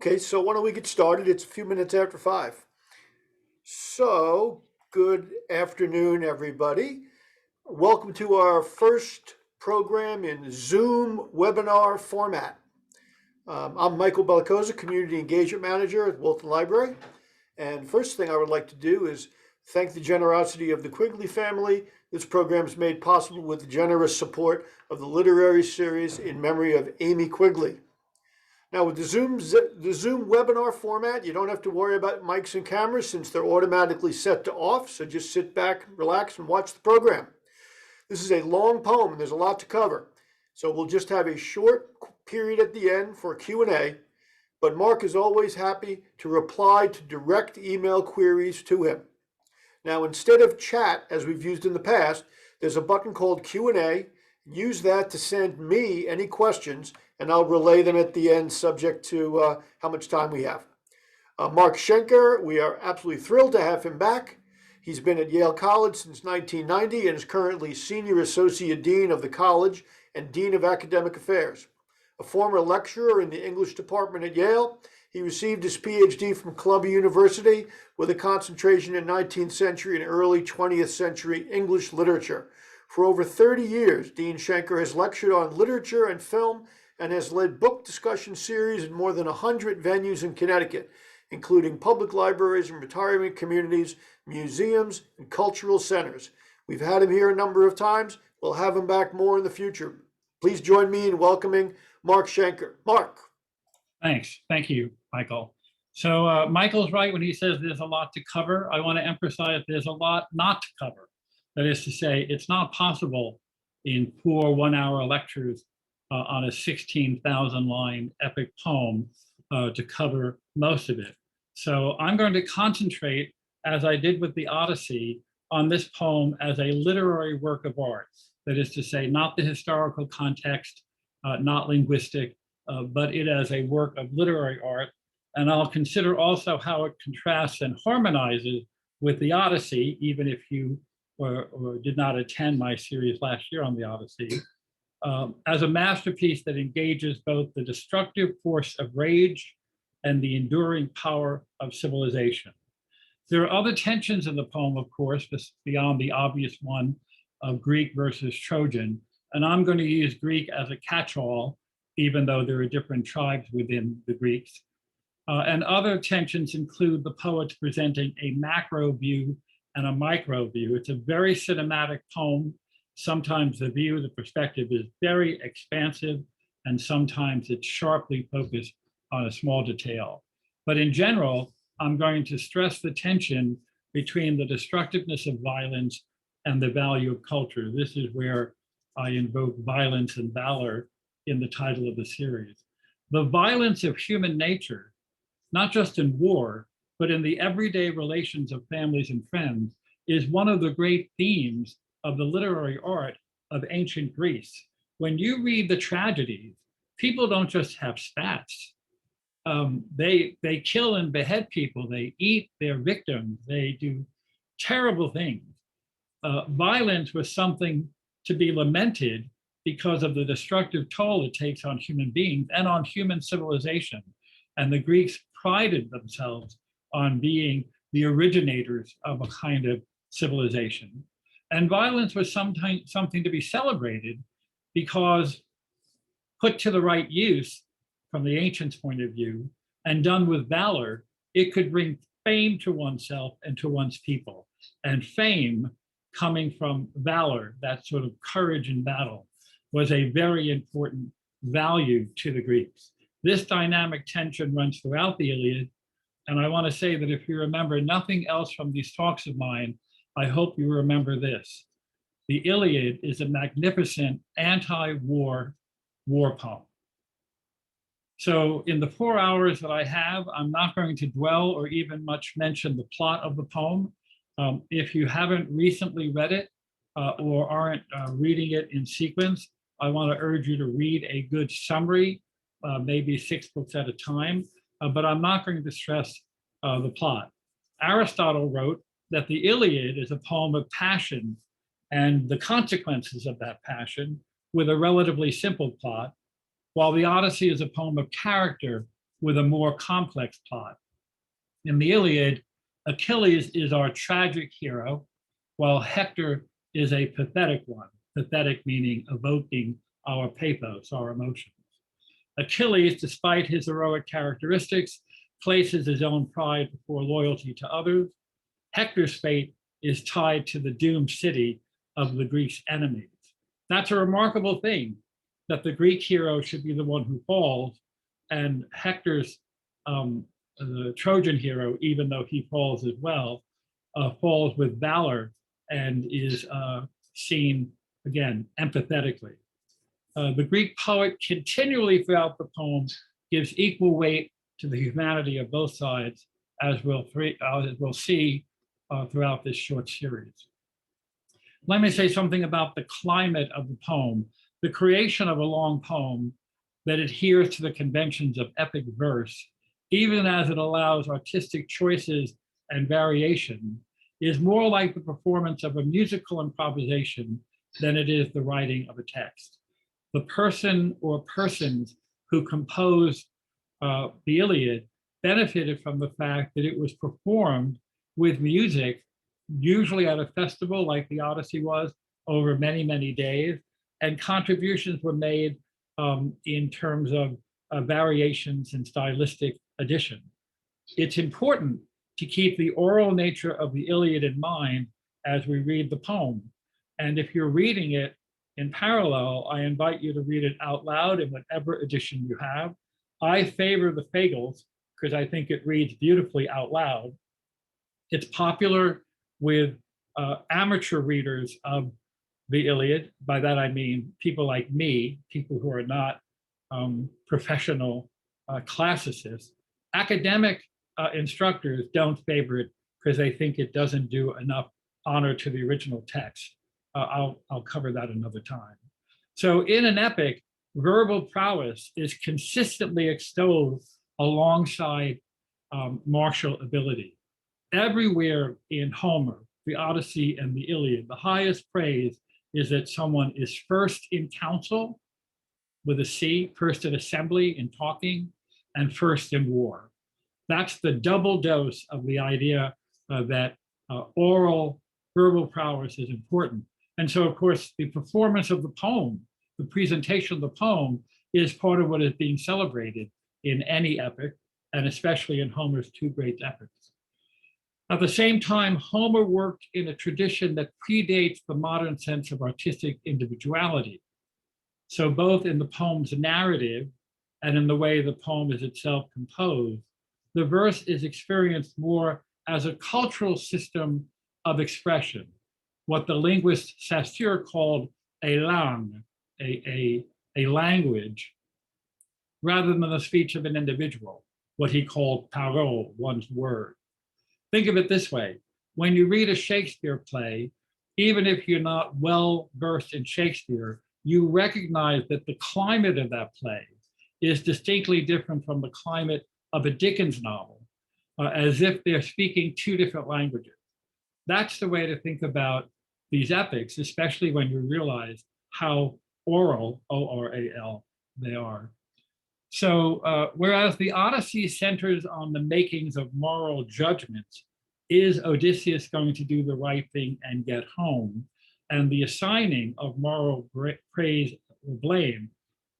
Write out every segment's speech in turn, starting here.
Okay, so why don't we get started? It's a few minutes after 5. So, good afternoon, everybody. Welcome to our first program in Zoom webinar format. I'm Michael Bellicosa, Community Engagement Manager at Wilton Library. And first thing I would like to do is thank the generosity of the Quigley family. This program is made possible with the generous support of the literary series In Memory of Amy Quigley. Now, with the Zoom webinar format, you don't have to worry about mics and cameras since they're automatically set to off. So just sit back, relax, and watch the program. This is a long poem, and there's a lot to cover. So we'll just have a short period at the end for Q&A. But Mark is always happy to reply to direct email queries to him. Now, instead of chat, as we've used in the past, there's a button called Q&A. Use that to send me any questions, and I'll relay them at the end, subject to how much time we have. Mark Schenker, we are absolutely thrilled to have him back. He's been at Yale College since 1990 and is currently Senior Associate Dean of the College and Dean of Academic Affairs. A former lecturer in the English department at Yale, he received his PhD from Columbia University with a concentration in 19th century and early 20th century English literature. For over 30 years, Dean Schenker has lectured on literature and film and has led book discussion series in more than 100 venues in Connecticut, including public libraries and retirement communities, museums, and cultural centers. We've had him here a number of times. We'll have him back more in the future. Please join me in welcoming Mark Schenker. Mark. Thanks. Thank you, Michael. So Michael's right when he says there's a lot to cover. I want to emphasize there's a lot not to cover. That is to say, it's not possible in 4 one-hour lectures on a 16,000-line epic poem to cover most of it. So I'm going to concentrate, as I did with the Odyssey, on this poem as a literary work of art. That is to say, not the historical context, not linguistic, but it as a work of literary art. And I'll consider also how it contrasts and harmonizes with the Odyssey, even if you or did not attend my series last year on the Odyssey, as a masterpiece that engages both the destructive force of rage and the enduring power of civilization. There are other tensions in the poem, of course, beyond the obvious one of Greek versus Trojan, and I'm going to use Greek as a catch-all, even though there are different tribes within the Greeks. And other tensions include the poets presenting a macro view and a micro view. It's a very cinematic poem. Sometimes the view, the perspective is very expansive, and sometimes it's sharply focused on a small detail. But in general, I'm going to stress the tension between the destructiveness of violence and the value of culture. This is where I invoke violence and valor in the title of the series. The violence of human nature, not just in war, but in the everyday relations of families and friends, is one of the great themes of the literary art of ancient Greece. When you read the tragedies, people don't just have spats. They kill and behead people. They eat their victims. They do terrible things. Violence was something to be lamented because of the destructive toll it takes on human beings and on human civilization. And the Greeks prided themselves on being the originators of a kind of civilization. And violence was something to be celebrated because put to the right use from the ancients' point of view and done with valor, it could bring fame to oneself and to one's people. And fame coming from valor, that sort of courage in battle, was a very important value to the Greeks. This dynamic tension runs throughout the Iliad. And I want to say that if you remember nothing else from these talks of mine, I hope you remember this. The Iliad is a magnificent anti-war war poem. So in the 4 hours that I have, I'm not going to dwell or even much mention the plot of the poem. If you haven't recently read it or aren't reading it in sequence, I want to urge you to read a good summary, maybe 6 books at a time. But I'm not going to stress the plot. Aristotle wrote that the Iliad is a poem of passion and the consequences of that passion with a relatively simple plot, while the Odyssey is a poem of character with a more complex plot. In the Iliad, Achilles is our tragic hero, while Hector is a pathetic one, pathetic meaning evoking our pathos, our emotions. Achilles, despite his heroic characteristics, places his own pride before loyalty to others. Hector's fate is tied to the doomed city of the Greeks' enemies. That's a remarkable thing, that the Greek hero should be the one who falls, and Hector's, the Trojan hero, even though he falls as well, falls with valor and is seen, again, empathetically. The Greek poet continually throughout the poem gives equal weight to the humanity of both sides, as we'll see throughout this short series. Let me say something about the climate of the poem. The creation of a long poem that adheres to the conventions of epic verse, even as it allows artistic choices and variation, is more like the performance of a musical improvisation than it is the writing of a text. The person or persons who composed the Iliad benefited from the fact that it was performed with music, usually at a festival like the Odyssey was, over many, many days, and contributions were made in terms of variations and stylistic addition. It's important to keep the oral nature of the Iliad in mind as we read the poem. And if you're reading it in parallel, I invite you to read it out loud in whatever edition you have. I favor the Fagles because I think it reads beautifully out loud. It's popular with amateur readers of the Iliad. By that I mean people like me, people who are not professional classicists. Academic instructors don't favor it because they think it doesn't do enough honor to the original text. I'll cover that another time. So in an epic, verbal prowess is consistently extolled alongside martial ability. Everywhere in Homer, the Odyssey, and the Iliad, the highest praise is that someone is first in council, with a C, first in assembly in talking, and first in war. That's the double dose of the idea that oral verbal prowess is important. And so, of course, the performance of the poem, the presentation of the poem, is part of what is being celebrated in any epic, and especially in Homer's two great epics. At the same time, Homer worked in a tradition that predates the modern sense of artistic individuality. So both in the poem's narrative and in the way the poem is itself composed, the verse is experienced more as a cultural system of expression, what the linguist Saussure called a langue, a language, rather than the speech of an individual, what he called parole, one's word. Think of it this way. When you read a Shakespeare play, even if you're not well versed in Shakespeare, you recognize that the climate of that play is distinctly different from the climate of a Dickens novel, as if they're speaking two different languages. That's the way to think about these epics, especially when you realize how oral, O-R-A-L, they are. So whereas the Odyssey centers on the makings of moral judgments, is Odysseus going to do the right thing and get home? And the assigning of moral praise or blame,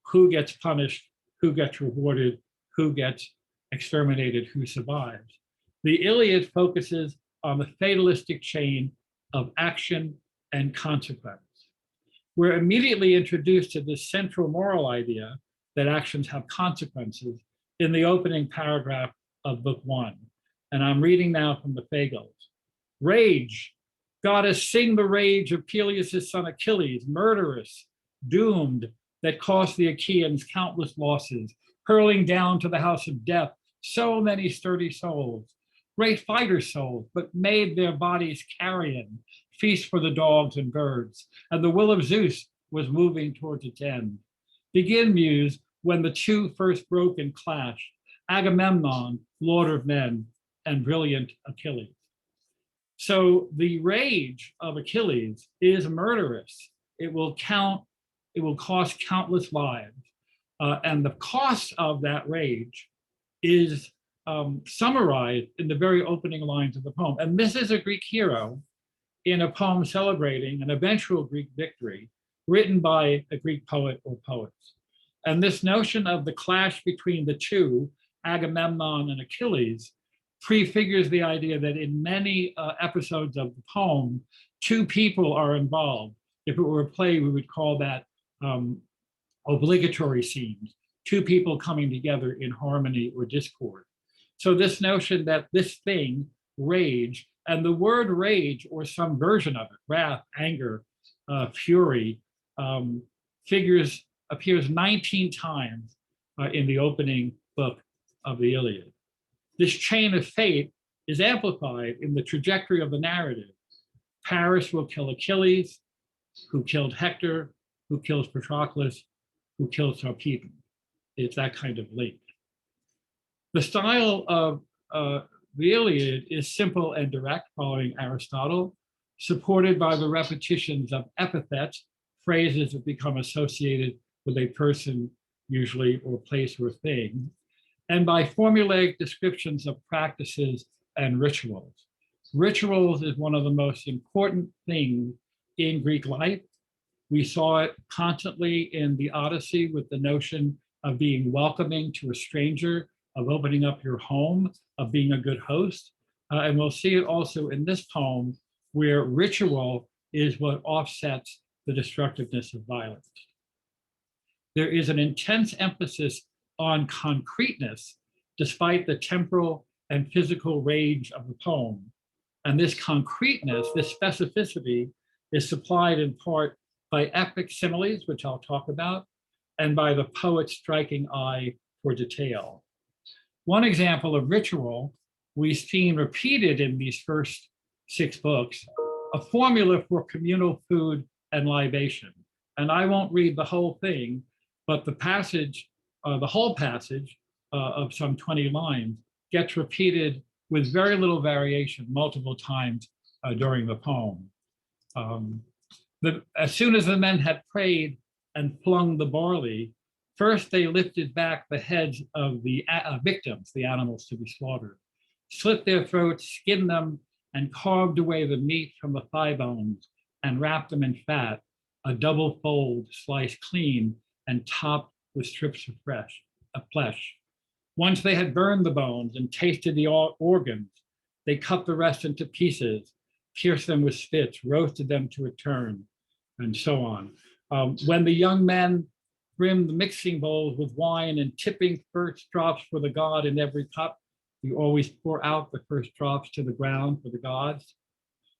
who gets punished, who gets rewarded, who gets exterminated, who survives. The Iliad focuses on the fatalistic chain of action and consequence. We're immediately introduced to this central moral idea that actions have consequences in the opening paragraph of book 1. And I'm reading now from the Fagles. Rage, goddess, sing the rage of Peleus' son Achilles, murderous, doomed, that cost the Achaeans countless losses, hurling down to the house of death so many sturdy souls, great fighter souls, but made their bodies carrion, feast for the dogs and birds, and the will of Zeus was moving towards its end. Begin, muse, when the two first broke and clashed, Agamemnon, lord of men, and brilliant Achilles. So the rage of Achilles is murderous. It will cost countless lives. And the cost of that rage is summarized in the very opening lines of the poem. And this is a Greek hero in a poem celebrating an eventual Greek victory written by a Greek poet or poets. And this notion of the clash between the two, Agamemnon and Achilles, prefigures the idea that in many episodes of the poem, two people are involved. If it were a play, we would call that obligatory scenes, two people coming together in harmony or discord. So this notion that this thing, rage, and the word rage, or some version of it, wrath, anger, fury, appears 19 times in the opening book of the Iliad. This chain of fate is amplified in the trajectory of the narrative. Paris will kill Achilles, who killed Hector, who kills Patroclus, who kills Sarpedon. It's that kind of link. The style of the Iliad is simple and direct, following Aristotle, supported by the repetitions of epithets, phrases that become associated with a person, usually, or place or thing, and by formulaic descriptions of practices and rituals. Rituals is one of the most important things in Greek life. We saw it constantly in the Odyssey with the notion of being welcoming to a stranger, of opening up your home, of being a good host. And we'll see it also in this poem, where ritual is what offsets the destructiveness of violence. There is an intense emphasis on concreteness, despite the temporal and physical rage of the poem. And this concreteness, this specificity, is supplied in part by epic similes, which I'll talk about, and by the poet's striking eye for detail. One example of ritual we've seen repeated in these first 6 books, a formula for communal food and libation. And I won't read the whole thing, but the passage, the whole passage of some 20 lines gets repeated with very little variation multiple times during the poem. As soon as the men had prayed and flung the barley, first they lifted back the heads of the victims, the animals to be slaughtered, slit their throats, skinned them, and carved away the meat from the thigh bones and wrapped them in fat, a double fold sliced clean and topped with strips of flesh. Once they had burned the bones and tasted the organs, they cut the rest into pieces, pierced them with spits, roasted them to a turn, and so on. When the young men brimmed the mixing bowls with wine and tipping first drops for the god in every cup, you always pour out the first drops to the ground for the gods.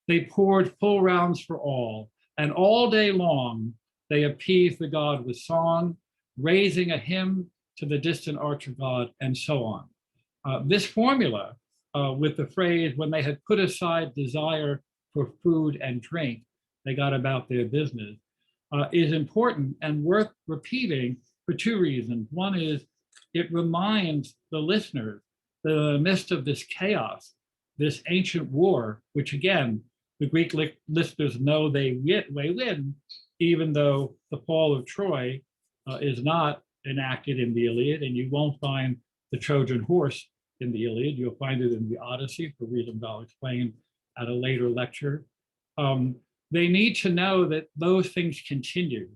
They poured full rounds for all, and all day long they appeased the god with song, raising a hymn to the distant archer god, and so on. This formula, with the phrase, when they had put aside desire for food and drink, they got about their business, is important and worth repeating for 2 reasons. One is it reminds the listeners that in the midst of this chaos, this ancient war, which again, the Greek listeners know they win, even though the fall of Troy is not enacted in the Iliad, and you won't find the Trojan Horse in the Iliad. You'll find it in the Odyssey, for reasons I'll explain at a later lecture. They need to know that those things continue,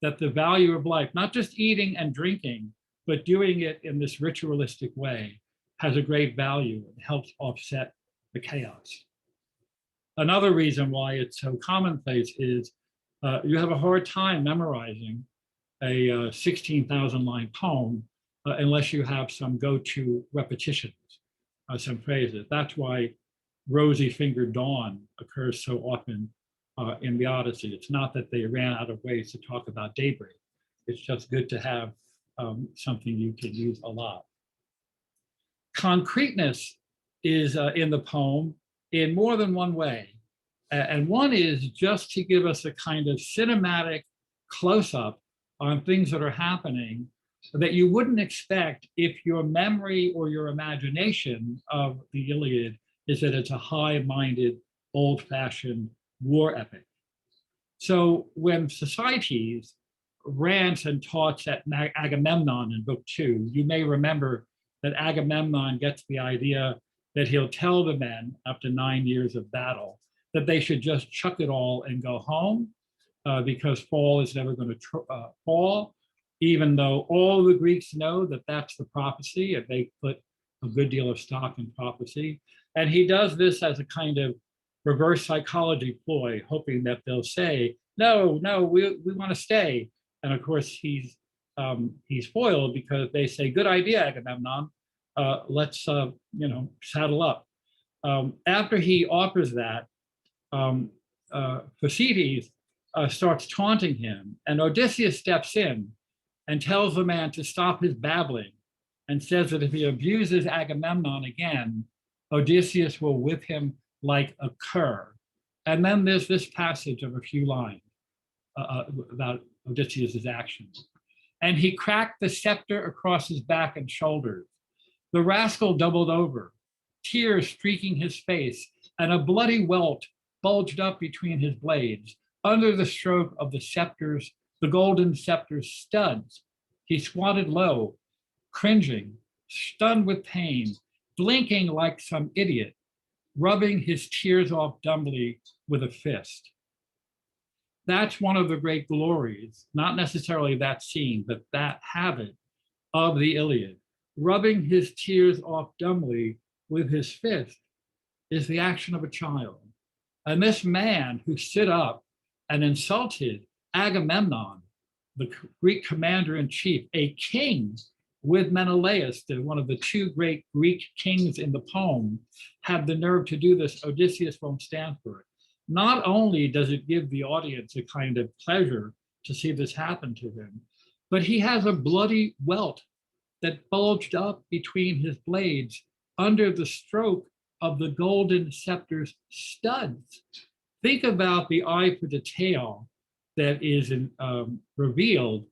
that the value of life, not just eating and drinking, but doing it in this ritualistic way, has a great value and helps offset the chaos. Another reason why it's so commonplace is you have a hard time memorizing a 16,000 line poem unless you have some go-to repetitions, some phrases. That's why rosy fingered dawn occurs so often in the Odyssey. It's not that they ran out of ways to talk about daybreak. It's just good to have something you can use a lot. Concreteness is in the poem in more than one way. And one is just to give us a kind of cinematic close-up on things that are happening that you wouldn't expect if your memory or your imagination of the Iliad is that it's a high-minded, old-fashioned war epic. So when Thyestes rants and talks at Agamemnon in book 2, you may remember that Agamemnon gets the idea that he'll tell the men after 9 years of battle that they should just chuck it all and go home because fall is never going to fall, even though all the Greeks know that that's the prophecy, and they put a good deal of stock in prophecy. And he does this as a kind of reverse psychology ploy, hoping that they'll say, no, we want to stay. And of course, he's foiled because they say, good idea, Agamemnon, let's saddle up. After he offers that, Thucydides starts taunting him, and Odysseus steps in and tells the man to stop his babbling and says that if he abuses Agamemnon again, Odysseus will whip him like a cur. And then there's this passage of a few lines about Odysseus's actions. And he cracked the scepter across his back and shoulders. The rascal doubled over, tears streaking his face, and a bloody welt bulged up between his blades. Under the stroke of the golden scepter's studs, he squatted low, cringing, stunned with pain, blinking like some idiot, rubbing his tears off dumbly with a fist. That's one of the great glories, not necessarily that scene, but that habit of the Iliad. Rubbing his tears off dumbly with his fist is the action of a child. And this man who stood up and insulted Agamemnon, the Greek commander-in-chief, a king with Menelaus, one of the two great Greek kings in the poem, had the nerve to do this. Odysseus won't stand for it. Not only does it give the audience a kind of pleasure to see this happen to him, but he has a bloody welt that bulged up between his blades under the stroke of the golden scepter's studs. Think about the eye for detail that is revealed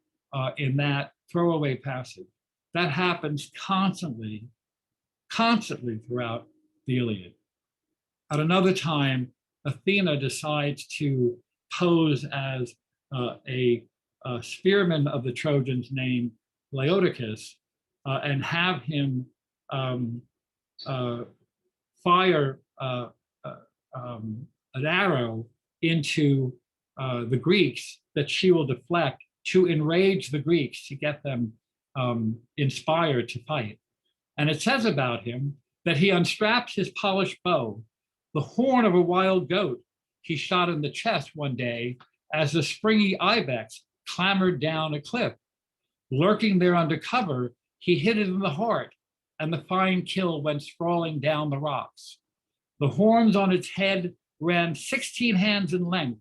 in that throwaway passage. That happens constantly throughout the Iliad. At another time, Athena decides to pose as a spearman of the Trojans named Laodocus and have him fire an arrow into the Greeks that she will deflect to enrage the Greeks, to get them inspired to fight. And it says about him that he unstraps his polished bow, the horn of a wild goat he shot in the chest one day as the springy ibex clambered down a cliff. Lurking there under cover, he hit it in the heart, and the fine kill went sprawling down the rocks. The horns on its head ran 16 hands in length,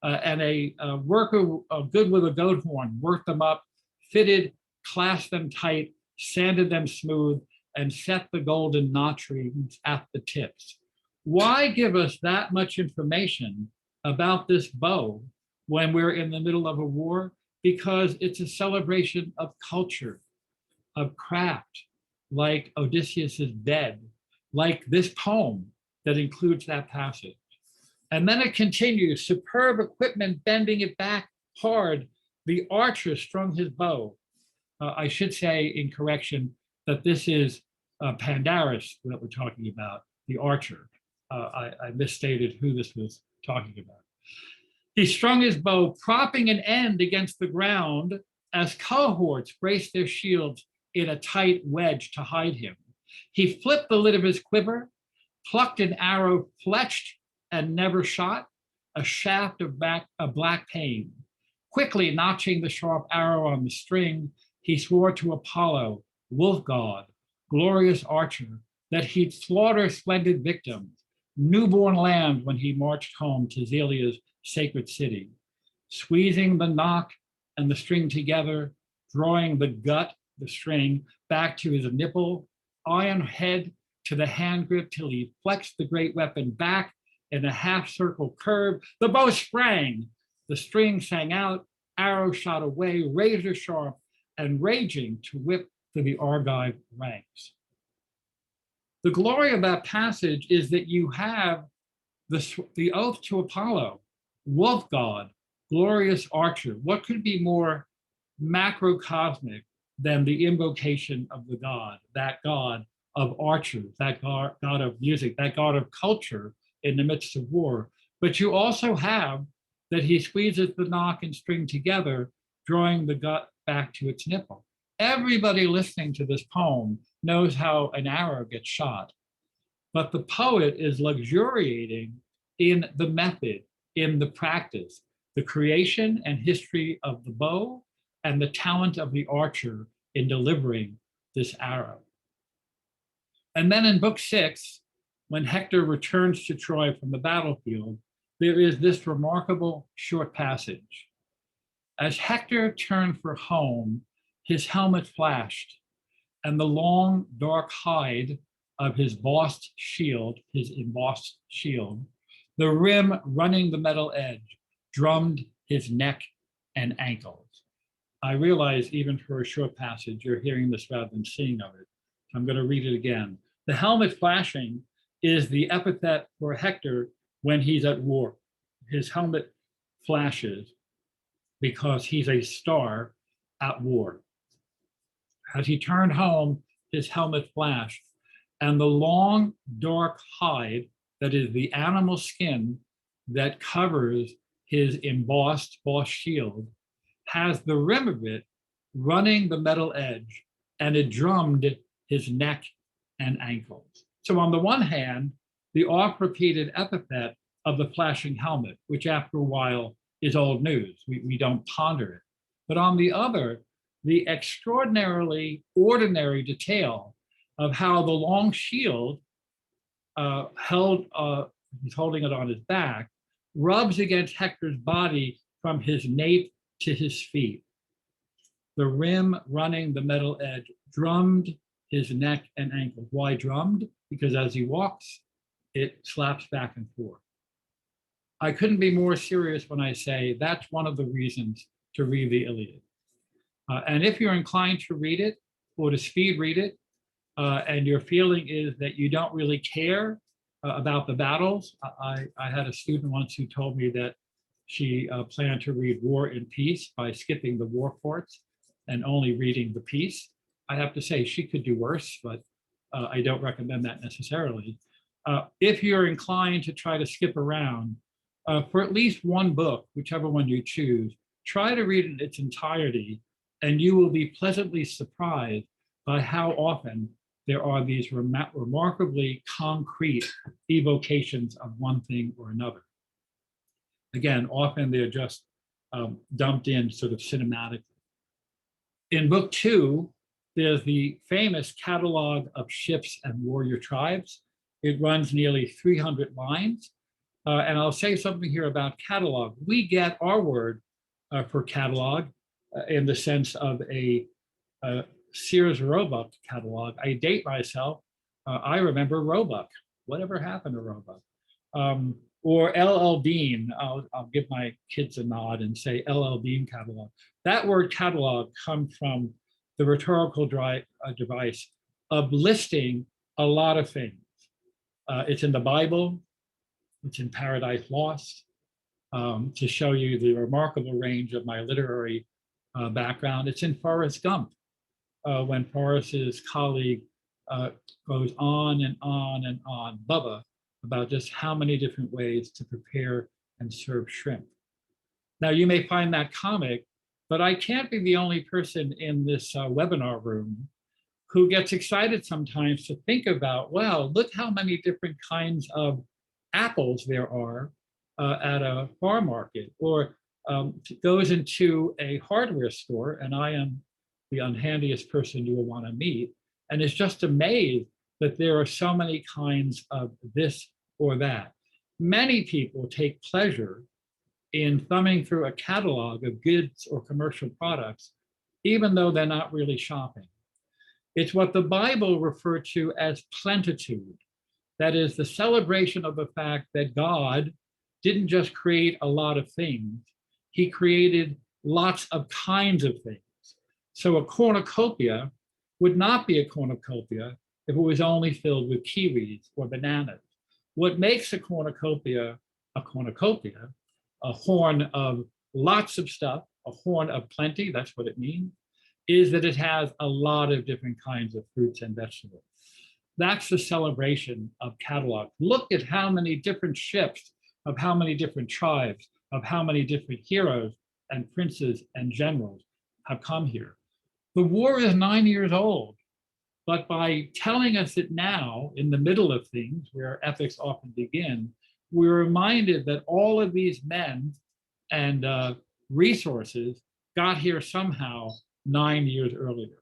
and a worker good with a goat horn worked them up, fitted, clasped them tight, sanded them smooth, and set the golden notch rings at the tips. Why give us that much information about this bow when we're in the middle of a war? Because it's a celebration of culture, of craft, like Odysseus's bed, like this poem that includes that passage. And then it continues, superb equipment, bending it back hard. The archer strung his bow. I should say in correction that this is Pandarus that we're talking about, the archer. I misstated who this was talking about. He strung his bow, propping an end against the ground as cohorts braced their shields in a tight wedge to hide him. He flipped the lid of his quiver, plucked an arrow fletched and never shot, a shaft of black pain. Quickly notching the sharp arrow on the string, he swore to Apollo, wolf god, glorious archer, that he'd slaughter splendid victims, newborn lambs when he marched home to Zelia's sacred city. Squeezing the nock and the string together, drawing the string, back to his nipple, iron head to the hand grip till he flexed the great weapon back in a half circle curve. The bow sprang, the string sang out, arrow shot away, razor sharp and raging to whip to the Argive ranks. The glory of that passage is that you have the oath to Apollo, wolf god, glorious archer. What could be more macrocosmic than the invocation of the god, that god of archers, that god of music, that god of culture in the midst of war. But you also have that he squeezes the nock and string together, drawing the gut back to its nipple. Everybody listening to this poem knows how an arrow gets shot, but the poet is luxuriating in the method, in the practice, the creation and history of the bow, and the talent of the archer in delivering this arrow. And then in book 6, when Hector returns to Troy from the battlefield, there is this remarkable short passage. As Hector turned for home, his helmet flashed, and the long, dark hide of his embossed shield, the rim running the metal edge, drummed his neck and ankles. I realize even for a short passage, you're hearing this rather than seeing of it. So I'm going to read it again. The helmet flashing is the epithet for Hector when he's at war. His helmet flashes because he's a star at war. As he turned home, his helmet flashed, and the long, dark hide that is the animal skin that covers his embossed shield has the rim of it running the metal edge, and it drummed his neck and ankles. So on the one hand, the oft-repeated epithet of the flashing helmet, which after a while is old news. We don't ponder it. But on the other, the extraordinarily ordinary detail of how the long shield he's holding it on his back, rubs against Hector's body from his nape to his feet. The rim running the metal edge drummed his neck and ankles. Why drummed? Because as he walks, it slaps back and forth. I couldn't be more serious when I say that's one of the reasons to read the Iliad. And if you're inclined to read it or to speed read it, and your feeling is that you don't really care about the battles, I had a student once who told me that she planned to read War and Peace by skipping the war parts and only reading the peace. I have to say she could do worse, but I don't recommend that necessarily. If you're inclined to try to skip around, for at least one book, whichever one you choose, try to read it in its entirety, and you will be pleasantly surprised by how often there are these remarkably concrete evocations of one thing or another. Again, often they're just dumped in sort of cinematically. In book 2, there's the famous catalog of ships and warrior tribes. It runs nearly 300 lines. And I'll say something here about catalog. We get our word for catalog in the sense of a Sears Roebuck catalog. I date myself. I remember Roebuck. Whatever happened to Roebuck? Or LL Bean. I'll give my kids a nod and say LL Bean catalog. That word catalog comes from the rhetorical device of listing a lot of things. It's in the Bible. It's in Paradise Lost, to show you the remarkable range of my literary background. It's in Forrest Gump, when Forrest's colleague goes on and on and on, Bubba, about just how many different ways to prepare and serve shrimp. Now, you may find that comic, but I can't be the only person in this webinar room who gets excited sometimes to think about, well, look how many different kinds of apples there are at a farm market, or goes into a hardware store, and I am the unhandiest person you will want to meet, and is just amazed that there are so many kinds of this or that. Many people take pleasure in thumbing through a catalog of goods or commercial products, even though they're not really shopping. It's what the Bible referred to as plentitude. That is the celebration of the fact that God didn't just create a lot of things, he created lots of kinds of things. So a cornucopia would not be a cornucopia if it was only filled with kiwis or bananas. What makes a cornucopia, a horn of lots of stuff, a horn of plenty, that's what it means, is that it has a lot of different kinds of fruits and vegetables. That's the celebration of catalog. Look at how many different ships, of how many different tribes, of how many different heroes and princes and generals have come here. The war is 9 years old, but by telling us it now, in the middle of things, where epics often begin, we're reminded that all of these men and resources got here somehow 9 years earlier.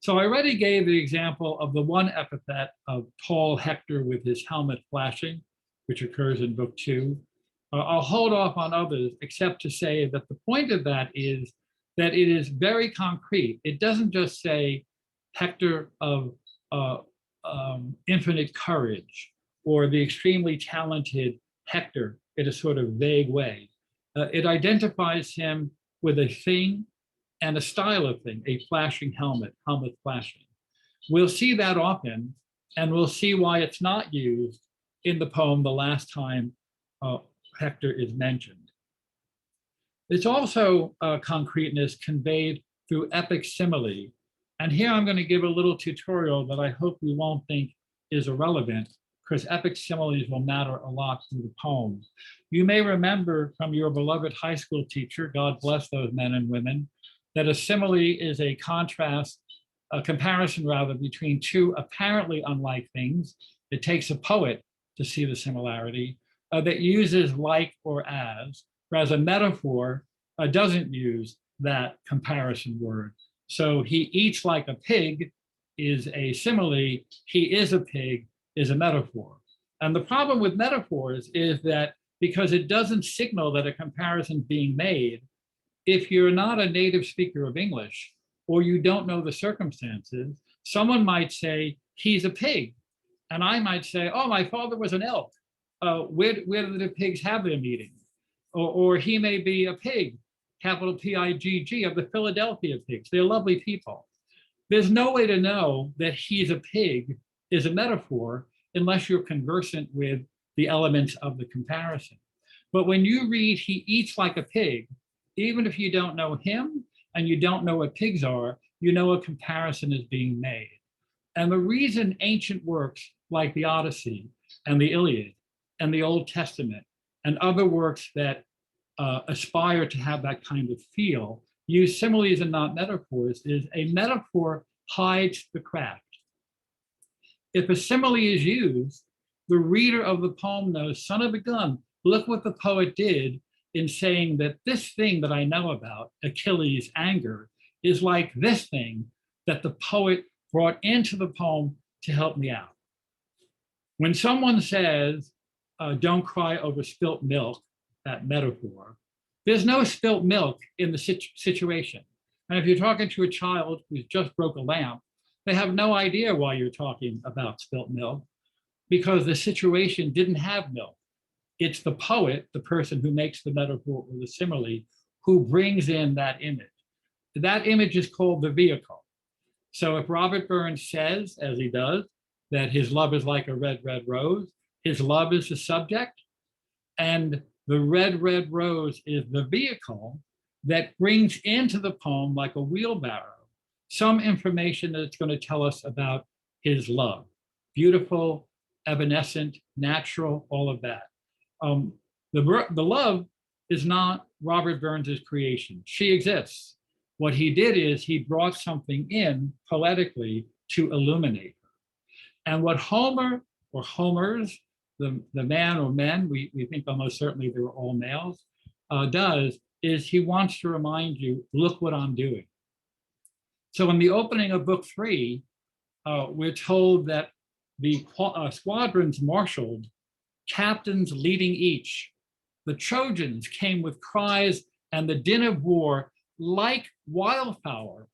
So I already gave the example of the one epithet of tall Hector with his helmet flashing, which occurs in book 2. I'll hold off on others, except to say that the point of that is that it is very concrete. It doesn't just say Hector of infinite courage, or the extremely talented Hector in a sort of vague way. It identifies him with a thing and a style of thing, a flashing helmet, helmet flashing. We'll see that often, and we'll see why it's not used in the poem the last time Hector is mentioned. It's also concreteness conveyed through epic simile. And here I'm going to give a little tutorial that I hope you won't think is irrelevant, because epic similes will matter a lot through the poem. You may remember from your beloved high school teacher, God bless those men and women, that a simile is a contrast, a comparison rather, between two apparently unlike things. It takes a poet to see the similarity, that uses like or as, whereas a metaphor doesn't use that comparison word. So he eats like a pig is a simile, he is a pig is a metaphor. And the problem with metaphors is that because it doesn't signal that a comparison is being made, if you're not a native speaker of English, or you don't know the circumstances, someone might say, he's a pig. And I might say, oh, my father was an elk. Where do the pigs have their meeting? Or he may be a pig, capital P-I-G-G, of the Philadelphia pigs. They're lovely people. There's no way to know that he's a pig is a metaphor unless you're conversant with the elements of the comparison. But when you read he eats like a pig, even if you don't know him and you don't know what pigs are, you know a comparison is being made. And the reason ancient works like the Odyssey and the Iliad and the Old Testament and other works that aspire to have that kind of feel use similes and not metaphors is a metaphor hides the craft. If a simile is used, the reader of the poem knows, son of a gun, look what the poet did in saying that this thing that I know about, Achilles' anger, is like this thing that the poet brought into the poem to help me out. When someone says, don't cry over spilt milk, that metaphor, there's no spilt milk in the situation. And if you're talking to a child who's just broke a lamp, they have no idea why you're talking about spilt milk, because the situation didn't have milk. It's the poet, the person who makes the metaphor or the simile, who brings in that image. That image is called the vehicle. So if Robert Burns says, as he does, that his love is like a red, red rose, his love is the subject, and the red, red rose is the vehicle that brings into the poem, like a wheelbarrow, some information that's going to tell us about his love. Beautiful, evanescent, natural, all of that. The love is not Robert Burns's creation. She exists. What he did is he brought something in poetically to illuminate her. And what Homer or Homers, the man or men, we think almost certainly they were all males, does is he wants to remind you, look what I'm doing. So in the opening of book 3, we're told that the squadrons marshaled, captains leading each. The Trojans came with cries and the din of war like wildfowl,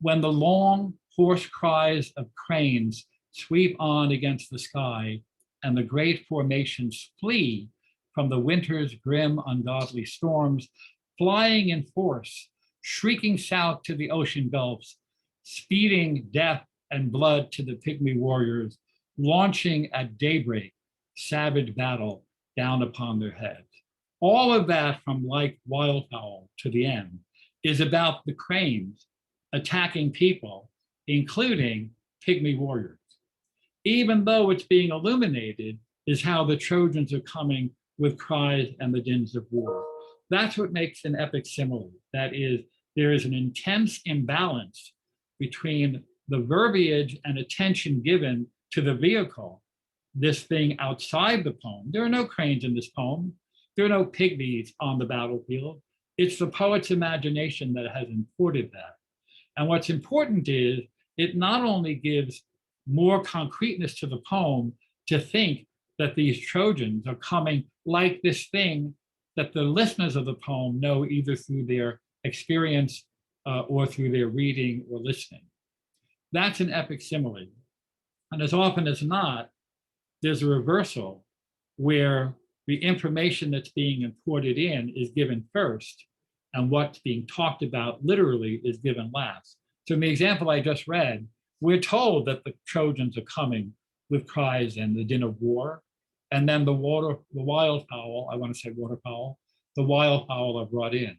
when the long hoarse cries of cranes sweep on against the sky and the great formations flee from the winter's grim, ungodly storms, flying in force, shrieking south to the ocean gulfs, speeding death and blood to the pygmy warriors, launching at daybreak, savage battle down upon their heads. All of that from like wildfowl to the end is about the cranes attacking people, including pygmy warriors. Even though it's being illuminated is how the Trojans are coming with cries and the dins of war. That's what makes an epic simile. That is, there is an intense imbalance between the verbiage and attention given to the vehicle, this thing outside the poem. There are no cranes in this poem. There are no pygmies on the battlefield. It's the poet's imagination that has imported that. And what's important is it not only gives more concreteness to the poem to think that these Trojans are coming like this thing that the listeners of the poem know either through their experience or through their reading or listening. That's an epic simile. And as often as not, there's a reversal where the information that's being imported in is given first, and what's being talked about literally is given last. So in the example I just read, we're told that the Trojans are coming with cries and the din of war, and then the wildfowl, I want to say waterfowl, the wildfowl are brought in.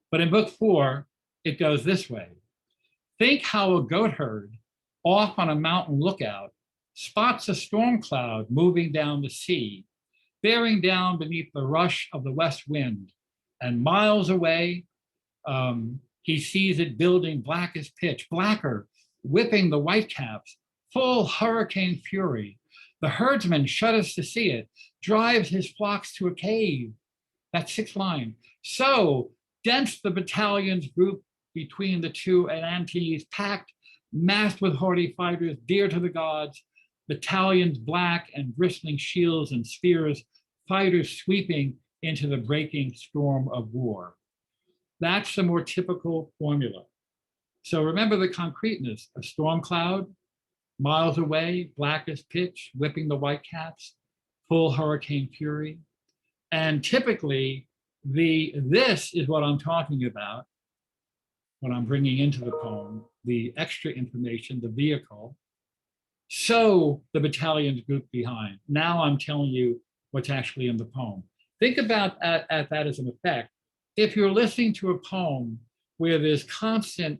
But in book 4, it goes this way. Think how a goat herd off on a mountain lookout spots a storm cloud moving down the sea, bearing down beneath the rush of the west wind, and miles away, he sees it building black as pitch, blacker, whipping the whitecaps, full hurricane fury. The herdsman shudders to see it, drives his flocks to a cave. That's 6th line. So dense the battalions group between the two Antilles, packed, massed with hardy fighters, dear to the gods, battalions black and bristling shields and spears, fighters sweeping into the breaking storm of war. That's the more typical formula. So remember the concreteness, a storm cloud, miles away, black as pitch, whipping the whitecaps, full hurricane fury. And typically, this is what I'm talking about, what I'm bringing into the poem, the extra information, the vehicle. So the battalion's group behind. Now I'm telling you what's actually in the poem. Think about that as an effect. If you're listening to a poem where there's constant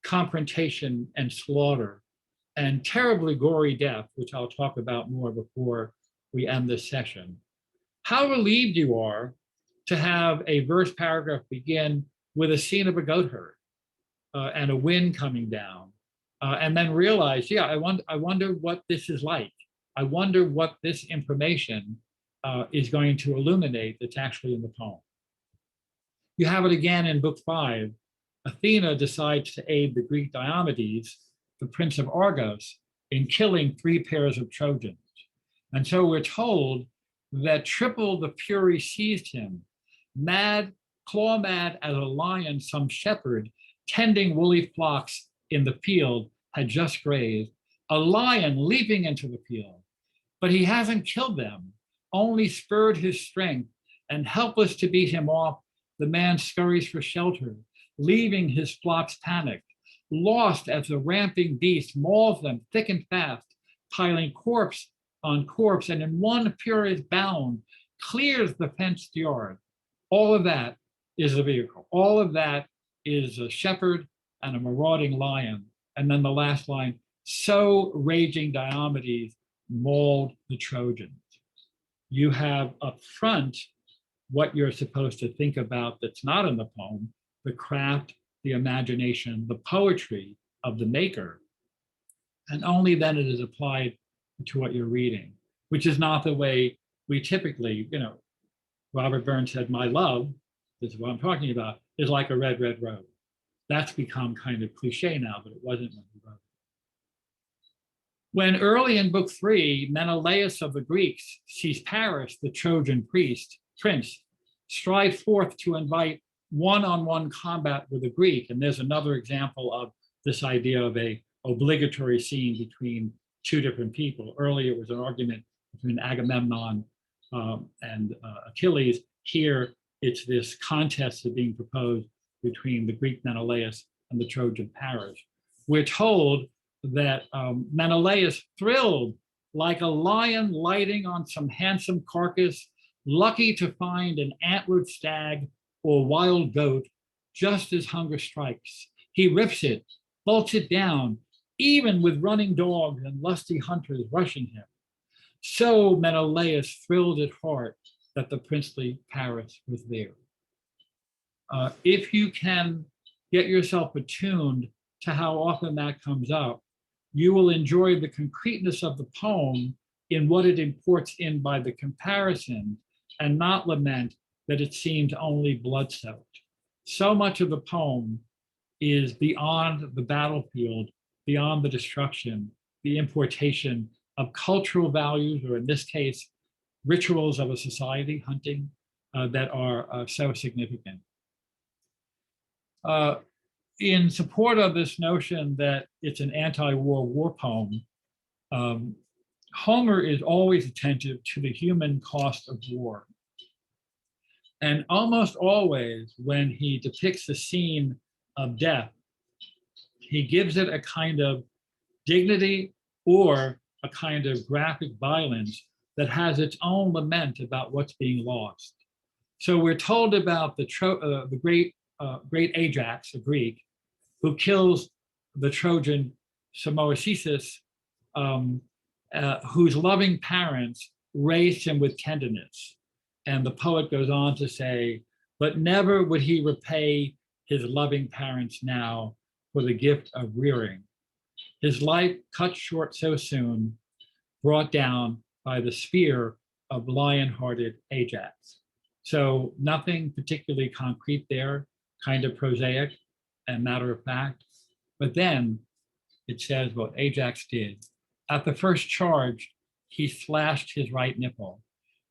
confrontation and slaughter and terribly gory death, which I'll talk about more before we end this session, how relieved you are to have a verse paragraph begin with a scene of a goat herd and a wind coming down, and then realize, yeah, I wonder what this is like. I wonder what this information is going to illuminate that's actually in the poem. You have it again in book 5. Athena decides to aid the Greek Diomedes, the prince of Argos, in killing 3 pairs of Trojans. And so we're told that triple the fury seized him, mad, claw mad as a lion, some shepherd tending woolly flocks in the field had just grazed, a lion leaping into the field. But he hasn't killed them, only spurred his strength, and helpless to beat him off, the man scurries for shelter, leaving his flocks panicked, lost as the ramping beast mauls them thick and fast, piling corpse on corpse, and in one furious bound clears the fenced yard. All of that is the vehicle. All of that is a shepherd and a marauding lion. And then the last line, so raging Diomedes mauled the Trojans. You have up front what you're supposed to think about that's not in the poem, the craft, the imagination, the poetry of the maker. And only then it is applied to what you're reading, which is not the way we typically, Robert Burns said, my love, this is what I'm talking about, is like a red, red rose. That's become kind of cliche now, but it wasn't when he wrote it. When early in book 3, Menelaus of the Greeks sees Paris, the Trojan prince, stride forth to invite one-on-one combat with a Greek. And there's another example of this idea of a obligatory scene between 2 different people. Earlier, it was an argument between Agamemnon and Achilles. Here, it's this contest that's being proposed between the Greek Menelaus and the Trojan Paris. We're told that Menelaus thrilled like a lion lighting on some handsome carcass, lucky to find an antlered stag or wild goat, just as hunger strikes. He rips it, bolts it down, even with running dogs and lusty hunters rushing him. So Menelaus thrilled at heart that the princely Paris was there. If you can get yourself attuned to how often that comes up, you will enjoy the concreteness of the poem in what it imports in by the comparison and not lament that it seems only blood-soaked. So much of the poem is beyond the battlefield, beyond the destruction, the importation of cultural values, or in this case, rituals of a society, hunting, that are so significant. In support of this notion that it's an anti-war war poem, Homer is always attentive to the human cost of war. And almost always when he depicts the scene of death, he gives it a kind of dignity or a kind of graphic violence that has its own lament about what's being lost. So we're told about the great Ajax, a Greek, who kills the Trojan Samoacesis, whose loving parents raised him with tenderness. And the poet goes on to say, but never would he repay his loving parents now for the gift of rearing. His life cut short so soon, brought down by the spear of lion-hearted Ajax. So nothing particularly concrete there, kind of prosaic and matter of fact. But then it says what Ajax did. At the first charge, he slashed his right nipple.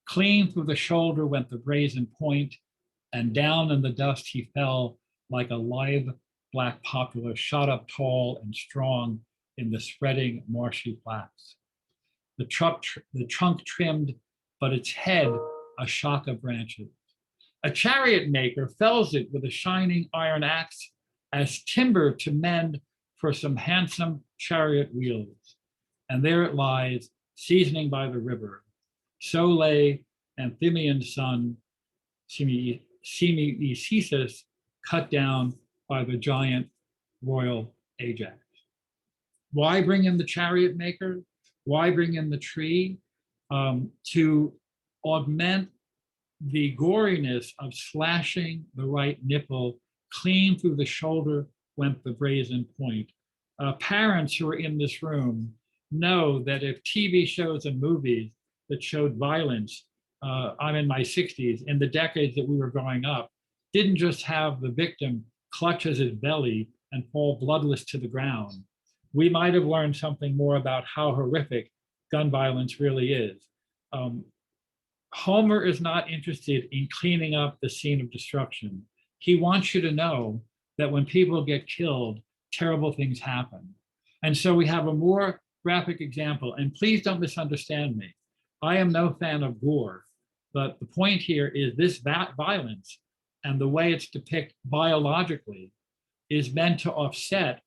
Clean through the shoulder went the brazen point, and down in the dust he fell like a lithe black poplar shot up tall and strong in the spreading marshy flats. The trunk trimmed, but its head a shock of branches. A chariot maker fells it with a shining iron axe as timber to mend for some handsome chariot wheels. And there it lies, seasoning by the river. So lay Anthemian's son, Semeicesis, cut down by the giant royal Ajax. Why bring in the chariot maker? Why bring in the tree? To augment the goriness of slashing the right nipple, clean through the shoulder went the brazen point. Parents who are in this room know that if TV shows and movies that showed violence, I'm in my 60s, in the decades that we were growing up, didn't just have the victim clutch at his belly and fall bloodless to the ground. We might have learned something more about how horrific gun violence really is. Homer is not interested in cleaning up the scene of destruction. He wants you to know that when people get killed, terrible things happen. And so we have a more graphic example, and please don't misunderstand me. I am no fan of gore, but the point here is this violence and the way it's depicted biologically is meant to offset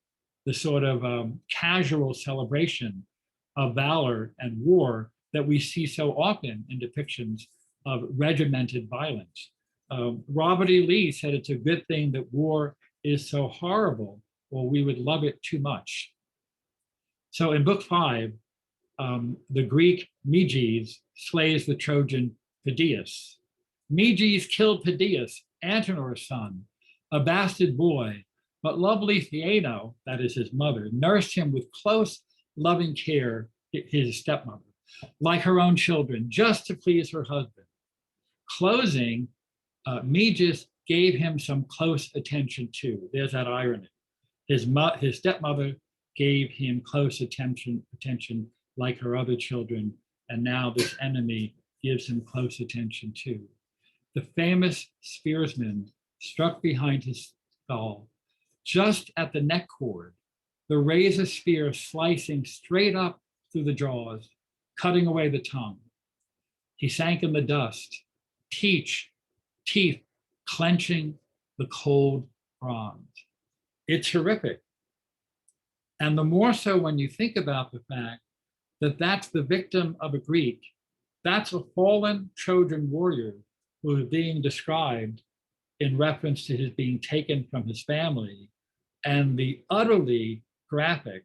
the sort of casual celebration of valor and war that we see so often in depictions of regimented violence. Robert E. Lee said it's a good thing that war is so horrible, or we would love it too much. So in book 5, the Greek Meges slays the Trojan Phidias. Meges killed Phidias, Antenor's son, a bastard boy, but lovely Theano, that is his mother, nursed him with close, loving care, his stepmother, like her own children, just to please her husband. Closing, Meges gave him some close attention too. There's that irony. His stepmother gave him close attention like her other children, and now this enemy gives him close attention too. The famous spearsman struck behind his skull, just at the neck cord, the razor spear slicing straight up through the jaws, cutting away the tongue. He sank in the dust, teeth clenching the cold bronze. It's horrific. And the more so when you think about the fact that that's the victim of a Greek, that's a fallen Trojan warrior who is being described in reference to his being taken from his family, and the utterly graphic,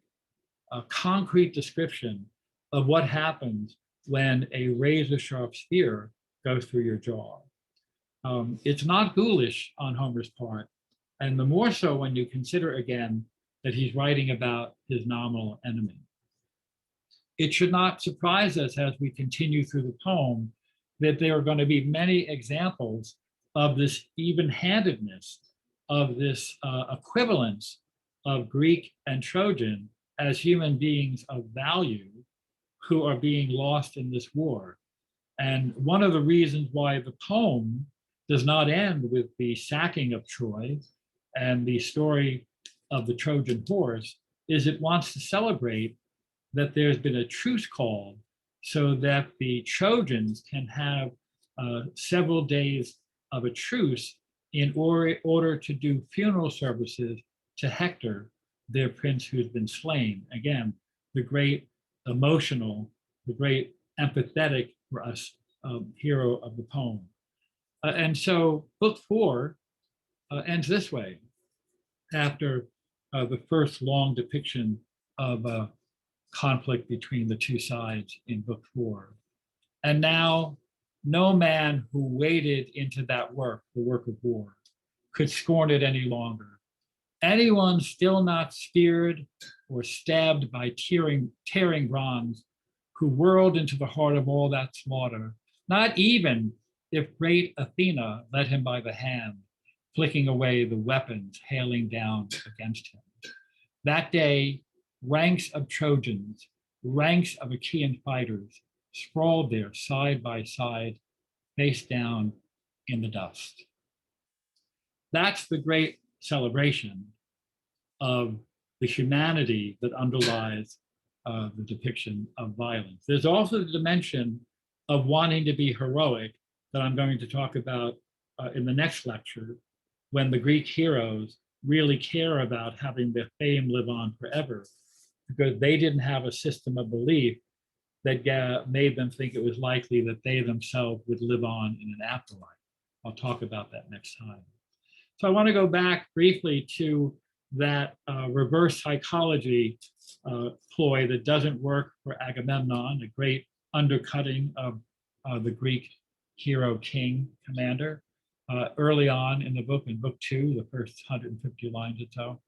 concrete description of what happens when a razor sharp spear goes through your jaw. It's not ghoulish on Homer's part, and the more so when you consider again that he's writing about his nominal enemy. It should not surprise us as we continue through the poem that there are going to be many examples of this even-handedness, of this equivalence of Greek and Trojan as human beings of value who are being lost in this war. And one of the reasons why the poem does not end with the sacking of Troy and the story of the Trojan horse is it wants to celebrate that there's been a truce called so that the Trojans can have several days of a truce in order to do funeral services to Hector, their prince who's been slain. Again, the great emotional, the great empathetic for us hero of the poem. And so book 4 ends this way, after the first long depiction of conflict between the two sides in book 4. And now no man who waded into that work, the work of war, could scorn it any longer. Anyone still not speared or stabbed by tearing bronze, who whirled into the heart of all that slaughter, not even if great Athena led him by the hand, flicking away the weapons hailing down against him. That day, ranks of Trojans, ranks of Achaean fighters sprawled there side by side, face down in the dust. That's the great celebration of the humanity that underlies the depiction of violence. There's also the dimension of wanting to be heroic that I'm going to talk about in the next lecture, when the Greek heroes really care about having their fame live on forever, because they didn't have a system of belief that made them think it was likely that they themselves would live on in an afterlife. I'll talk about that next time. So I want to go back briefly to that reverse psychology ploy that doesn't work for Agamemnon, a great undercutting of the Greek hero king commander early on in the book, in book 2, the first 150 lines or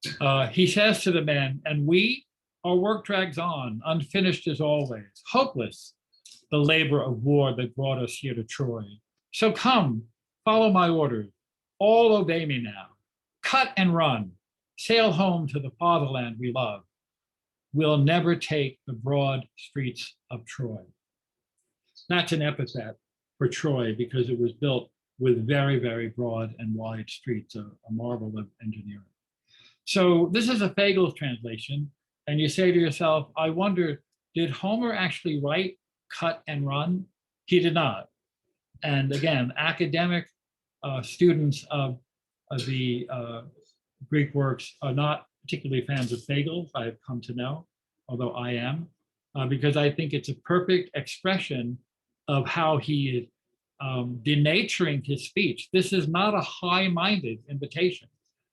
so. He says to the men, and we, our work drags on, unfinished as always, hopeless, the labor of war that brought us here to Troy. So come, follow my orders, all obey me now. Cut and run, sail home to the fatherland we love. We'll never take the broad streets of Troy. That's an epithet for Troy because it was built with very, very broad and wide streets, a marvel of engineering. So this is a Fagles translation, and you say to yourself, I wonder, did Homer actually write cut and run? He did not. And again, academic students of the Greek works are not particularly fans of Fagles, I've come to know, although I am, because I think it's a perfect expression of how he is denaturing his speech. This is not a high-minded invitation.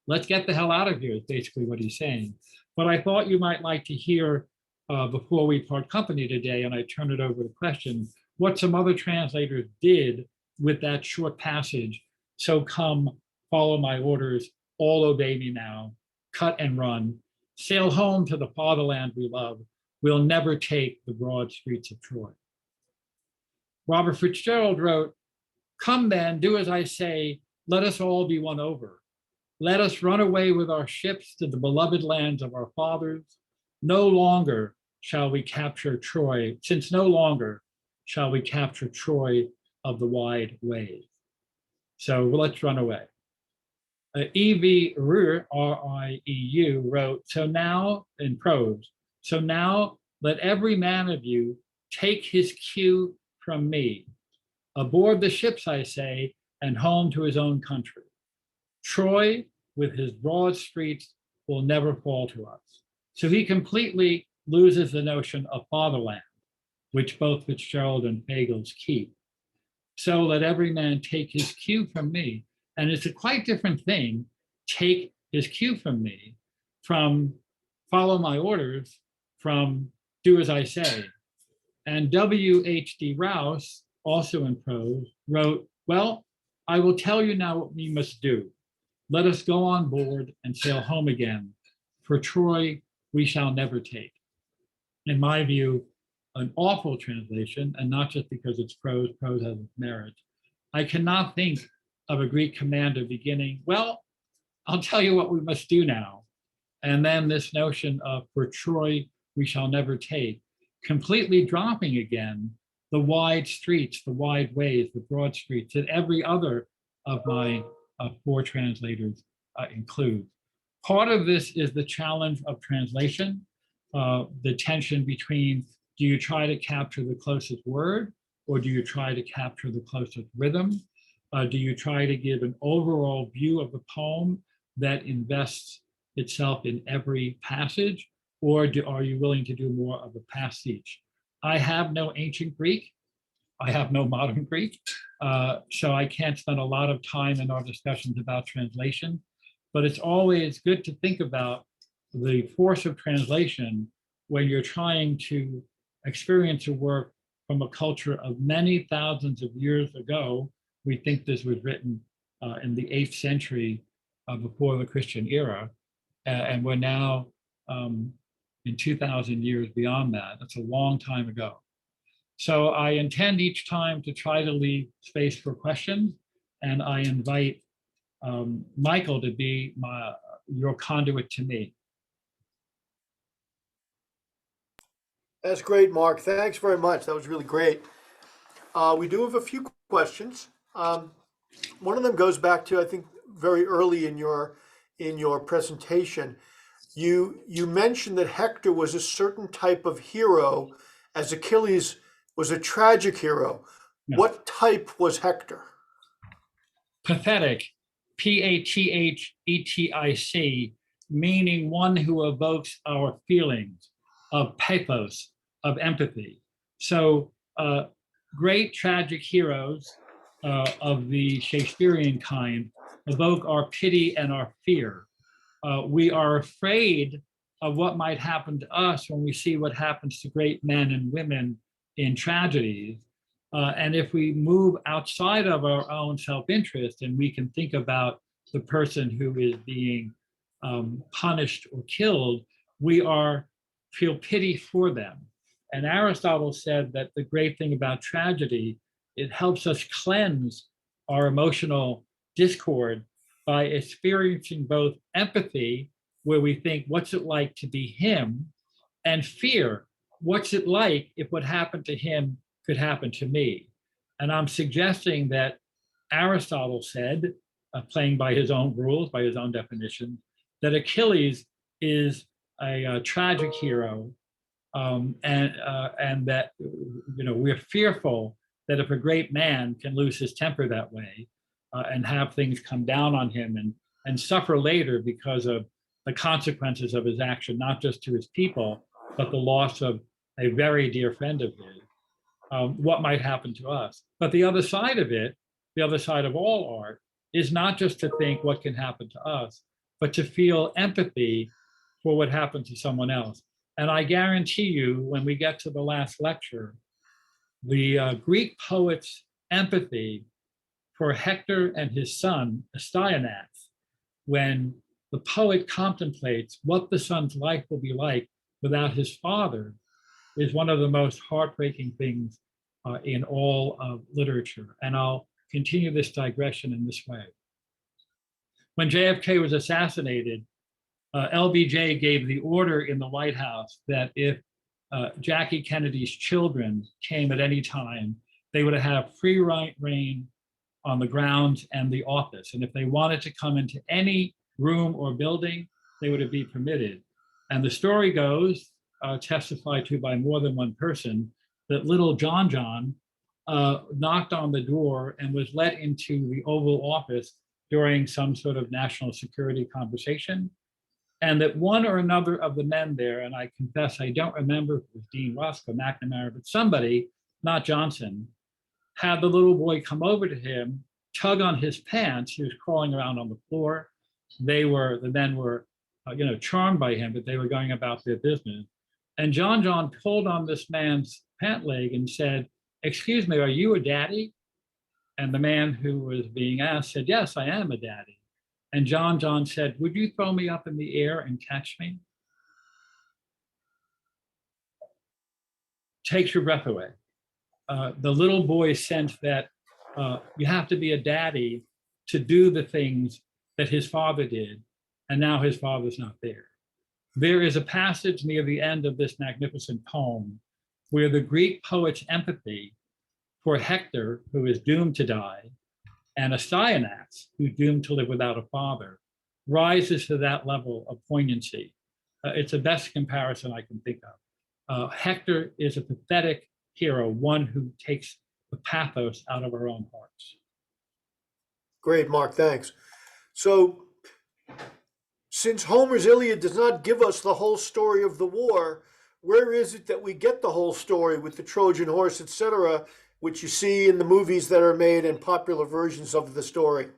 Let's get the hell out of here is basically what he's saying. But I thought you might like to hear, before we part company today, and I turn it over to questions, what some other translators did with that short passage. So come, follow my orders, all obey me now, cut and run, sail home to the fatherland we love. We'll never take the broad streets of Troy. Robert Fitzgerald wrote, come then, do as I say, let us all be won over. Let us run away with our ships to the beloved lands of our fathers. No longer shall we capture Troy, since no longer shall we capture Troy of the wide wave. So let's run away. E.V. Rieu, R-I-E-U, wrote, so now, in prose, so now let every man of you take his cue from me. Aboard the ships, I say, and home to his own country. Troy, with his broad streets, will never fall to us. So he completely loses the notion of fatherland, which both Fitzgerald and Fagles keep. So let every man take his cue from me. And it's a quite different thing, take his cue from me, from follow my orders, from do as I say. And W.H.D. Rouse, also in prose, wrote, well, I will tell you now what we must do. Let us go on board and sail home again. For Troy we shall never take. In my view, an awful translation, and not just because it's prose has its merit. I cannot think of a Greek commander beginning, well, I'll tell you what we must do now. And then this notion of for Troy we shall never take, completely dropping again the wide streets, the wide ways, the broad streets that every other of my four translators include. Part of this is the challenge of translation, the tension between do you try to capture the closest word or do you try to capture the closest rhythm? Do you try to give an overall view of the poem that invests itself in every passage, or are you willing to do more of a pastiche? I have no ancient Greek. I have no modern Greek. So I can't spend a lot of time in our discussions about translation, but it's always good to think about the force of translation when you're trying to experience a work from a culture of many thousands of years ago. We think this was written in the 8th century before the Christian era. And we're now in 2,000 years beyond that. That's a long time ago. So I intend each time to try to leave space for questions, and I invite Michael to be your conduit to me. That's great, Mark. Thanks very much. That was really great. We do have a few questions. One of them goes back to, I think, very early in your presentation. You mentioned that Hector was a certain type of hero, as Achilles was a tragic hero. No. What type was Hector? Pathetic, Pathetic, meaning one who evokes our feelings of pathos, of empathy. So great tragic heroes of the Shakespearean kind evoke our pity and our fear. We are afraid of what might happen to us when we see what happens to great men and women in tragedies. And if we move outside of our own self-interest and we can think about the person who is being punished or killed, we feel pity for them. And Aristotle said that the great thing about tragedy, it helps us cleanse our emotional discord by experiencing both empathy, where we think, what's it like to be him, and fear, what's it like if what happened to him could happen to me? And I'm suggesting that Aristotle said, playing by his own rules, by his own definition, that Achilles is a tragic hero, and that we're fearful that if a great man can lose his temper that way and have things come down on him and suffer later because of the consequences of his action, not just to his people, but the loss of a very dear friend of his, what might happen to us. But the other side of it, the other side of all art, is not just to think what can happen to us, but to feel empathy for what happened to someone else. And I guarantee you, when we get to the last lecture, the Greek poet's empathy for Hector and his son, Astyanax, when the poet contemplates what the son's life will be like without his father, is one of the most heartbreaking things in all of literature. And I'll continue this digression in this way. When JFK was assassinated, LBJ gave the order in the White House that if Jackie Kennedy's children came at any time, they would have free reign on the grounds and the office. And if they wanted to come into any room or building, they would be permitted. And the story goes, testified to by more than one person, that little John knocked on the door and was let into the Oval Office during some sort of national security conversation. And that one or another of the men there, and I confess I don't remember if it was Dean Rusk or McNamara, but somebody, not Johnson, had the little boy come over to him, tug on his pants. He was crawling around on the floor. The men were, charmed by him, but they were going about their business. And John pulled on this man's pant leg and said, "Excuse me, are you a daddy?" And the man who was being asked said, "Yes, I am a daddy." And John said, "Would you throw me up in the air and catch me?" Takes your breath away. The little boy sensed that you have to be a daddy to do the things that his father did, and now his father's not there. There is a passage near the end of this magnificent poem where the Greek poet's empathy for Hector, who is doomed to die, and Astyanax, who's doomed to live without a father, rises to that level of poignancy. It's the best comparison I can think of. Hector is a pathetic hero, one who takes the pathos out of our own hearts. Great, Mark, thanks. So, since Homer's Iliad does not give us the whole story of the war, where is it that we get the whole story with the Trojan Horse, etc., which you see in the movies that are made and popular versions of the story?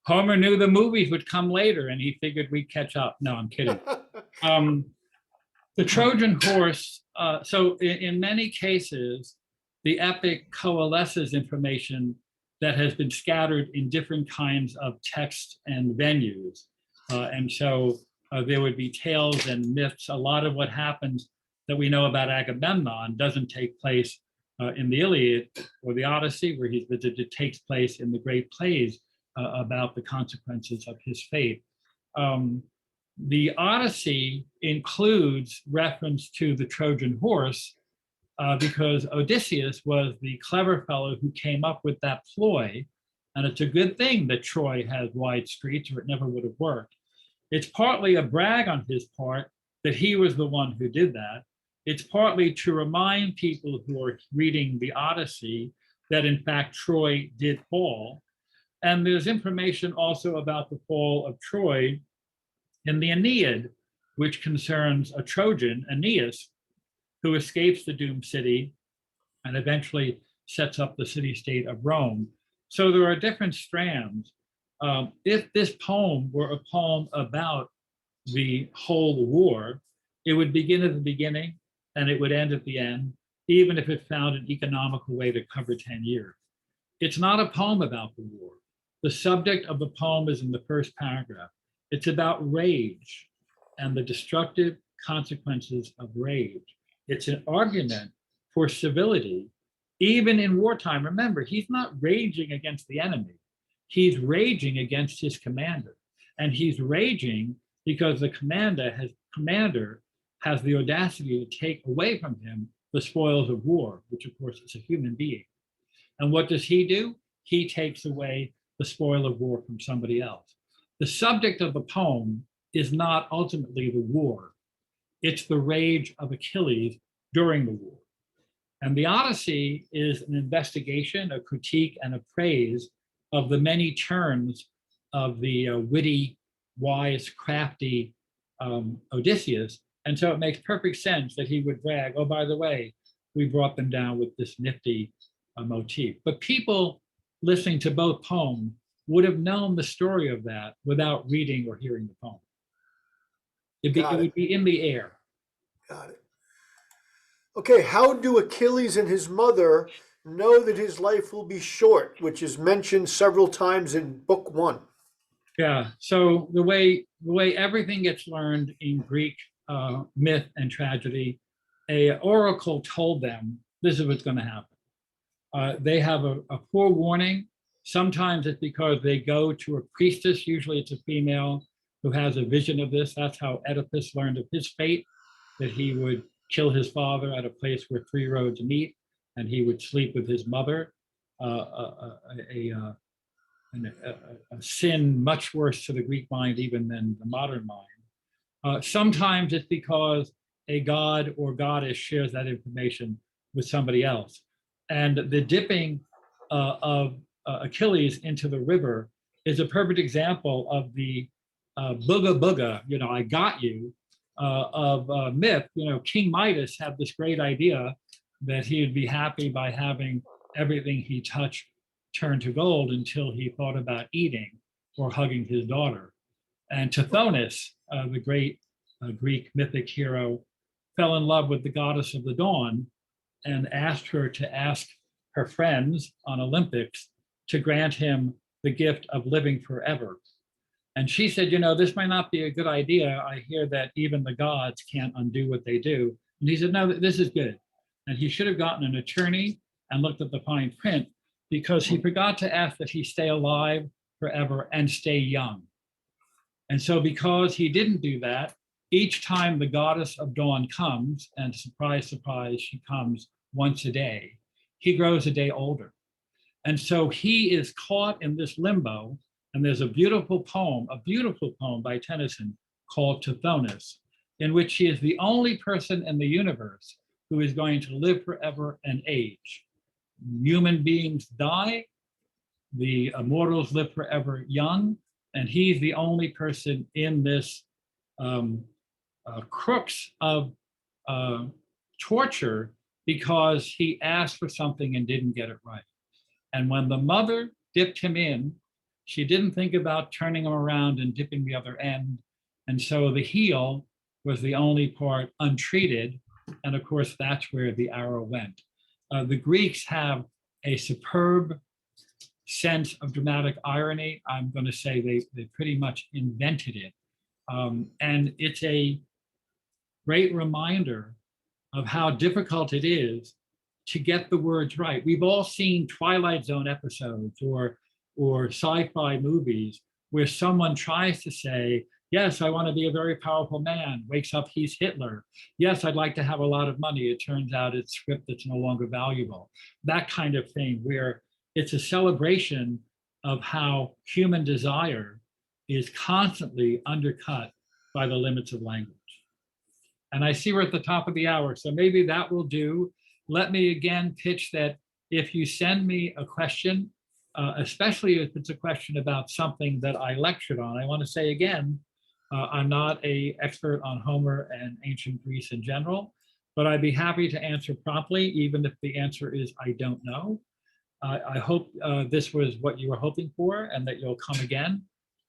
Homer knew the movies would come later, and he figured we'd catch up. No, I'm kidding. The Trojan Horse, so in many cases, the epic coalesces information that has been scattered in different kinds of texts and venues. And so there would be tales and myths. A lot of what happens that we know about Agamemnon doesn't take place in the Iliad or the Odyssey, where he's visited. It takes place in the great plays about the consequences of his fate. The Odyssey includes reference to the Trojan Horse because Odysseus was the clever fellow who came up with that ploy. And it's a good thing that Troy has wide streets, or it never would have worked. It's partly a brag on his part that he was the one who did that. It's partly to remind people who are reading the Odyssey that in fact Troy did fall. And there's information also about the fall of Troy in the Aeneid, which concerns a Trojan, Aeneas, who escapes the doomed city and eventually sets up the city-state of Rome. So there are different strands. If this poem were a poem about the whole war, it would begin at the beginning and it would end at the end, even if it found an economical way to cover 10 years. It's not a poem about the war. The subject of the poem is in the first paragraph. It's about rage and the destructive consequences of rage. It's an argument for civility, even in wartime. Remember, he's not raging against the enemy. He's raging against his commander. And he's raging because the commander has the audacity to take away from him the spoils of war, which of course is a human being. And what does he do? He takes away the spoil of war from somebody else. The subject of the poem is not ultimately the war. It's the rage of Achilles during the war. And the Odyssey is an investigation, a critique, and a praise of the many turns of the witty, wise, crafty Odysseus. And so it makes perfect sense that he would brag, oh, by the way, we brought them down with this nifty motif. But people listening to both poems would have known the story of that without reading or hearing the poem. It would be in the air. Got it. Okay, how do Achilles and his mother know that his life will be short, which is mentioned several times in book 1? Yeah, so the way everything gets learned in Greek myth and tragedy, an oracle told them this is what's going to happen. They have a forewarning. Sometimes it's because they go to a priestess, usually it's a female, who has a vision of this. That's how Oedipus learned of his fate, that he would kill his father at a place where 3 roads meet, and he would sleep with his mother, a sin much worse to the Greek mind even than the modern mind. Sometimes it's because a god or goddess shares that information with somebody else. And the dipping of Achilles into the river is a perfect example of the booga booga, I got you, of myth. King Midas had this great idea that he would be happy by having everything he touched turned to gold until he thought about eating or hugging his daughter. And Tithonus, the great Greek mythic hero, fell in love with the goddess of the dawn and asked her to ask her friends on Olympics to grant him the gift of living forever. And she said, you know, this might not be a good idea. I hear that even the gods can't undo what they do. And he said, no, this is good. And he should have gotten an attorney and looked at the fine print, because he forgot to ask that he stay alive forever and stay young. And so because he didn't do that, each time the goddess of dawn comes, and surprise, surprise, she comes once a day, he grows a day older. And so he is caught in this limbo. And there's a beautiful poem by Tennyson called Tithonus, in which he is the only person in the universe who is going to live forever and age. Human beings die, the immortals live forever young, and he's the only person in this crux of torture because he asked for something and didn't get it right. And when the mother dipped him in, she didn't think about turning him around and dipping the other end. And so the heel was the only part untreated. And of course, that's where the arrow went. The Greeks have a superb sense of dramatic irony. I'm going to say they pretty much invented it. And it's a great reminder of how difficult it is to get the words right. We've all seen Twilight Zone episodes or sci-fi movies where someone tries to say, yes, I want to be a very powerful man, wakes up, he's Hitler. Yes, I'd like to have a lot of money. It turns out it's script that's no longer valuable. That kind of thing, where it's a celebration of how human desire is constantly undercut by the limits of language. And I see we're at the top of the hour, so maybe that will do. Let me again pitch that if you send me a question, especially if it's a question about something that I lectured on, I want to say again, I'm not an expert on Homer and ancient Greece in general, but I'd be happy to answer promptly, even if the answer is I don't know. I hope this was what you were hoping for and that you'll come again.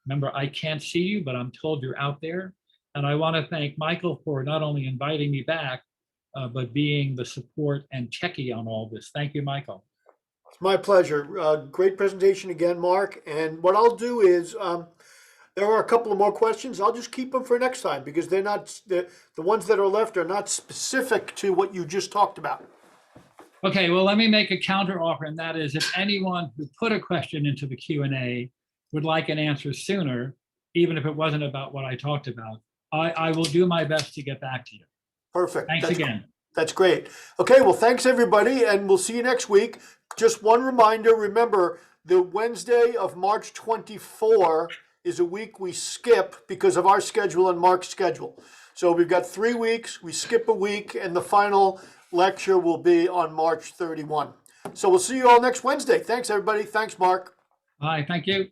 Remember, I can't see you, but I'm told you're out there. And I want to thank Michael for not only inviting me back, but being the support and techie on all this. Thank you, Michael. It's my pleasure. Great presentation again, Mark. And what I'll do is, there are a couple of more questions. I'll just keep them for next time because they're not, the ones that are left are not specific to what you just talked about. Okay, well, let me make a counter offer, and that is if anyone who put a question into the Q&A would like an answer sooner, even if it wasn't about what I talked about, I will do my best to get back to you. Perfect. Thanks again. That's great. Okay, well, thanks everybody, and we'll see you next week. Just one reminder, remember, the Wednesday of March 24 is a week we skip because of our schedule and Mark's schedule. So we've got 3 weeks, we skip a week, and the final lecture will be on March 31. So we'll see you all next Wednesday. Thanks, everybody. Thanks, Mark. Bye, thank you.